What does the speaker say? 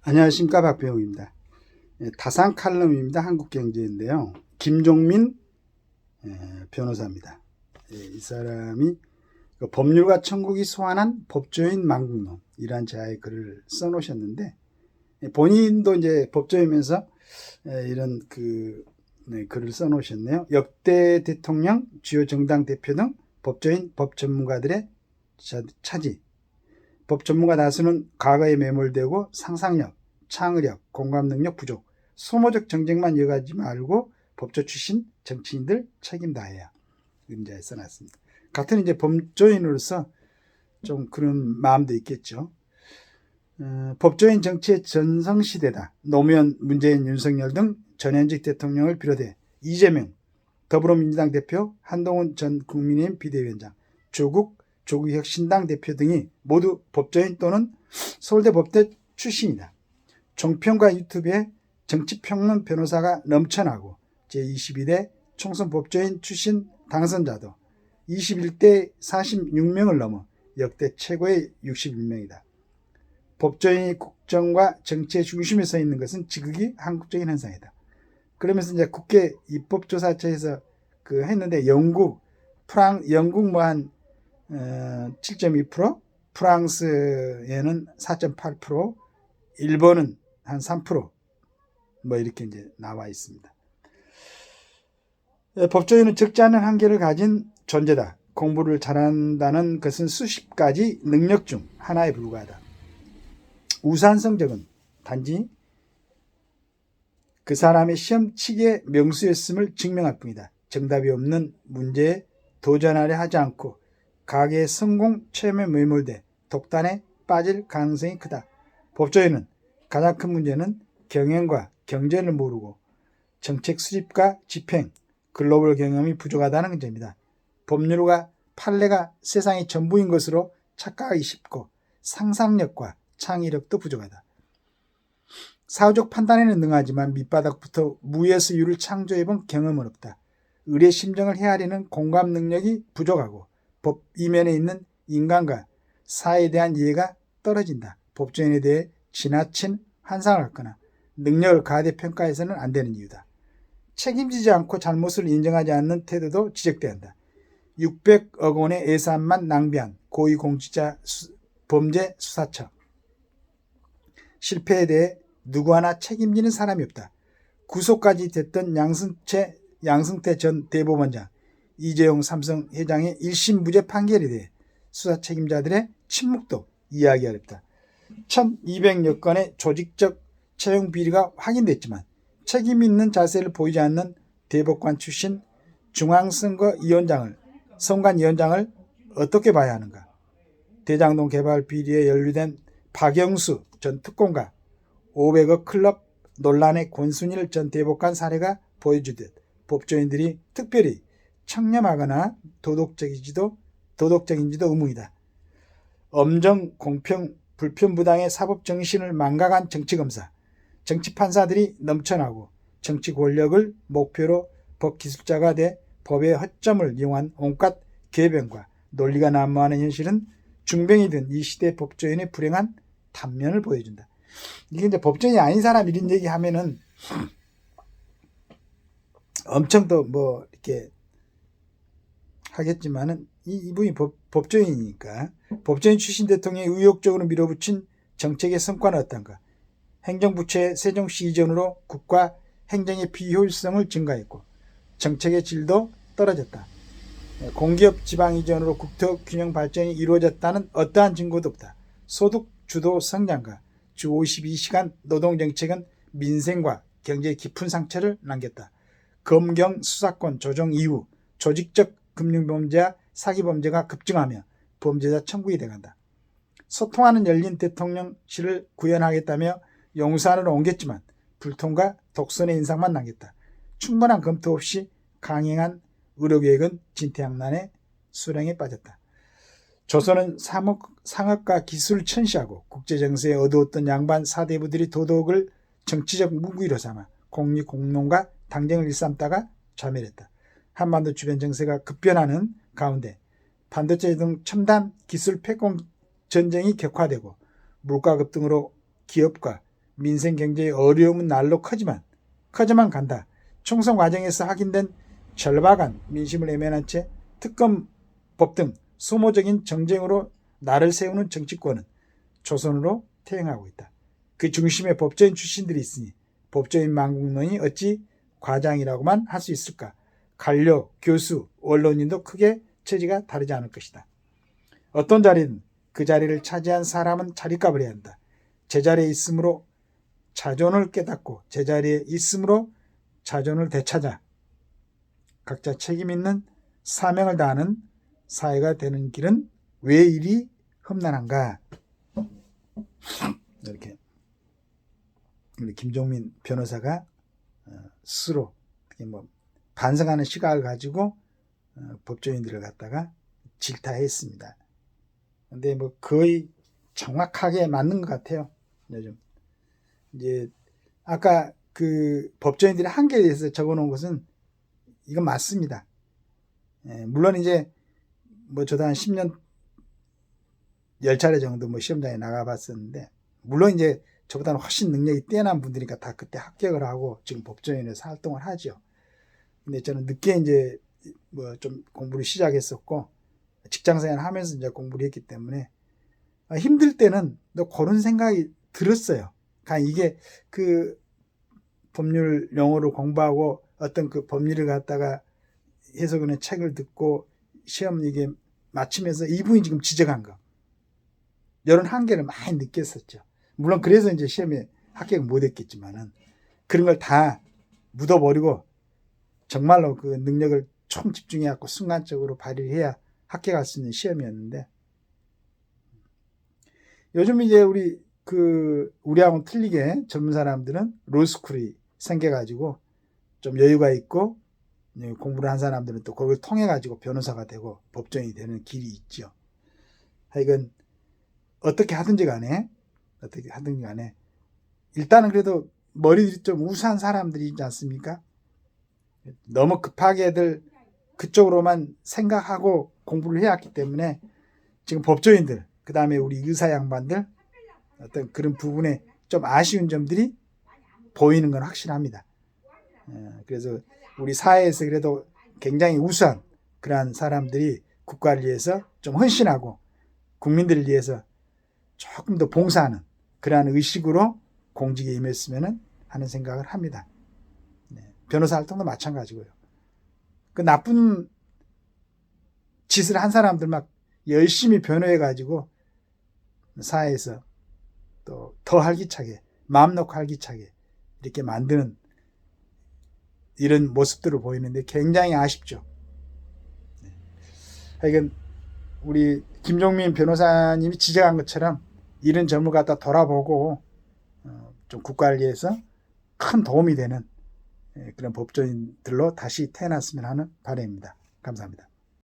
안녕하십니까, 박병우입니다. 다산 칼럼입니다. 한국경제인데요. 김종민 변호사입니다. 이 사람이 법률가 천국이 소환한 법조인 망국론이란 자의 글을 써놓으셨는데, 본인도 이제 법조이면서 이런 글을 써놓으셨네요. 역대 대통령, 주요 정당 대표 등 법조인, 법 전문가들의 차지. 법 전문가 다수는 과거에 매몰되고 상상력, 창의력, 공감 능력 부족, 소모적 정쟁만 이어가지 말고 법조 출신 정치인들 책임 다해야 임자에 써놨습니다. 같은 이제 법조인으로서 좀 그런 마음도 있겠죠. 법조인 정치의 전성시대다. 노무현, 문재인, 윤석열 등 전현직 대통령을 비롯해 이재명, 더불어민주당 대표, 한동훈 전 국민의힘 비대위원장, 조국혁신당 대표 등이 모두 법조인 또는 서울대 법대 출신이다. 종편과 유튜브에 정치평론 변호사가 넘쳐나고 제22대 총선 법조인 출신 당선자도 21대 46명을 넘어 역대 최고의 61명이다. 법조인이 국정과 정치의 중심에 서 있는 것은 지극히 한국적인 현상이다. 그러면서 이제 국회 입법조사처에서 했는데 영국 뭐 한 7.2%, 프랑스에는 4.8%, 일본은 한 3%, 뭐 이렇게 이제 나와 있습니다. 법조인은 적지 않은 한계를 가진 존재다. 공부를 잘한다는 것은 수십 가지 능력 중 하나에 불과하다. 우수한 성적은 단지 그 사람의 시험치기의 명수였음을 증명할 뿐이다. 정답이 없는 문제에 도전하려 하지 않고 가계의 성공 체험에 매몰돼 독단에 빠질 가능성이 크다. 법조인은 가장 큰 문제는 경영과 경제를 모르고 정책 수립과 집행, 글로벌 경험이 부족하다는 점이다. 법률가 판례가 세상의 전부인 것으로 착각하기 쉽고 상상력과 창의력도 부족하다. 사후적 판단에는 능하지만 밑바닥부터 무에서 유를 창조해본 경험은 없다. 의뢰 심정을 헤아리는 공감 능력이 부족하고 법 이면에 있는 인간과 사회에 대한 이해가 떨어진다. 법조인에 대해 지나친 환상을 갖거나 능력을 과대평가해서는 안 되는 이유다. 책임지지 않고 잘못을 인정하지 않는 태도도 지적돼야 한다. 600억 원의 예산만 낭비한 고위공직자 범죄 수사처. 실패에 대해 누구 하나 책임지는 사람이 없다. 구속까지 됐던 양승태 전 대법원장, 이재용 삼성 회장의 1심 무죄 판결에 대해 수사 책임자들의 침묵도 이해하기 어렵다. 1200여 건의 조직적 채용 비리가 확인됐지만 책임 있는 자세를 보이지 않는 대법관 출신 중앙선관위원장을 어떻게 봐야 하는가? 대장동 개발 비리에 연루된 박영수 전 특공과 500억 클럽 논란의 권순일 전 대법관 사례가 보여주듯 법조인들이 특별히 청렴하거나 도덕적인지도 의문이다. 엄정, 공평, 불편부당의 사법정신을 망각한 정치검사, 정치판사들이 넘쳐나고 정치 권력을 목표로 법기술자가 돼 법의 허점을 이용한 온갖 개변과 논리가 난무하는 현실은 중병이 든 이 시대 법조인의 불행한 단면을 보여준다. 이게 이제 법조인이 아닌 사람 이런 얘기 하면은 엄청 더 뭐 이렇게 하겠지만은 이분이 법조인이니까 법조인 출신 대통령이 의욕적으로 밀어붙인 정책의 성과는 어떤가? 행정부처의 세종시 이전으로 국가 행정의 비효율성을 증가했고 정책의 질도 떨어졌다. 공기업 지방 이전으로 국토 균형 발전이 이루어졌다는 어떠한 증거도 없다. 소득 주도 성장과 주 52시간 노동 정책은 민생과 경제에 깊은 상처를 남겼다. 검경 수사권 조정 이후 조직적 금융범죄와 사기범죄가 급증하며 범죄자 천국이 돼간다. 소통하는 열린 대통령실을 구현하겠다며 용산으로 옮겼지만 불통과 독선의 인상만 남겼다. 충분한 검토 없이 강행한 의료계획은 진퇴양난의 수렁에 빠졌다. 조선은 상업과 기술을 천시하고 국제정세에 어두웠던 양반 사대부들이 도덕을 정치적 무기로 삼아 공립공론과 당쟁을 일삼다가 좌멸했다. 한반도 주변 정세가 급변하는 가운데 반도체 등 첨단 기술 패권 전쟁이 격화되고 물가 급등으로 기업과 민생 경제의 어려움은 날로 커져만 간다. 총선 과정에서 확인된 절박한 민심을 외면한 채 특검법 등 소모적인 정쟁으로 나를 세우는 정치권은 조선으로 퇴행하고 있다. 그 중심에 법조인 출신들이 있으니 법조인 망국론이 어찌 과장이라고만 할 수 있을까? 관료, 교수, 언론인도 크게 처지가 다르지 않을 것이다. 어떤 자리든 그 자리를 차지한 사람은 자리값을 해야 한다. 제자리에 있으므로 자존을 깨닫고 제자리에 있으므로 자존을 되찾아 각자 책임 있는 사명을 다하는 사회가 되는 길은 왜 이리 험난한가? 이렇게 우리 김종민 변호사가 스스로 반성하는 시각을 가지고 법조인들을 갖다가 질타했습니다. 근데 거의 정확하게 맞는 것 같아요. 요즘 이제 아까 그 법조인들의 한계에 대해서 적어놓은 것은 이건 맞습니다. 물론 이제 저도 한 10년 10차례 정도 시험장에 나가봤었는데, 물론 이제 저보다는 훨씬 능력이 뛰어난 분들이니까 다 그때 합격을 하고 지금 법조인에서 활동을 하죠. 근데 저는 늦게 이제 좀 공부를 시작했었고 직장생활 하면서 이제 공부를 했기 때문에 힘들 때는 그런 생각이 들었어요. 그러니까 이게 그 법률 용어를 공부하고 어떤 그 법률을 갖다가 해석하는 책을 듣고 시험 이게 맞추면서 이분이 지금 지적한 거, 이런 한계를 많이 느꼈었죠. 물론 그래서 이제 시험에 합격을 못했겠지만은 그런 걸 다 묻어버리고 정말로 그 능력을 총 집중해갖고 순간적으로 발휘해야 합격할 수 있는 시험이었는데, 요즘 이제 우리하고는 틀리게 젊은 사람들은 로스쿨이 생겨가지고 좀 여유가 있고 공부를 한 사람들은 또 그걸 통해가지고 변호사가 되고 법조인이 되는 길이 있죠. 하여간 어떻게 하든지 간에 일단은 그래도 머리들이 좀 우수한 사람들이 있지 않습니까? 너무 급하게들 그쪽으로만 생각하고 공부를 해왔기 때문에 지금 법조인들, 그 다음에 우리 의사 양반들 어떤 그런 부분에 좀 아쉬운 점들이 보이는 건 확실합니다. 그래서 우리 사회에서 그래도 굉장히 우수한 그러한 사람들이 국가를 위해서 좀 헌신하고 국민들을 위해서 조금 더 봉사하는 그러한 의식으로 공직에 임했으면 하는 생각을 합니다. 변호사 활동도 마찬가지고요. 그 나쁜 짓을 한 사람들 막 열심히 변호해가지고 사회에서 또 더 활기차게, 마음 놓고 활기차게 이렇게 만드는 이런 모습들을 보이는데 굉장히 아쉽죠. 하여간 우리 김종민 변호사님이 지적한 것처럼 이런 점을 갖다 돌아보고 좀 국가를 위해서 큰 도움이 되는 그런 법조인들로 다시 태어났으면 하는 바람입니다. 감사합니다.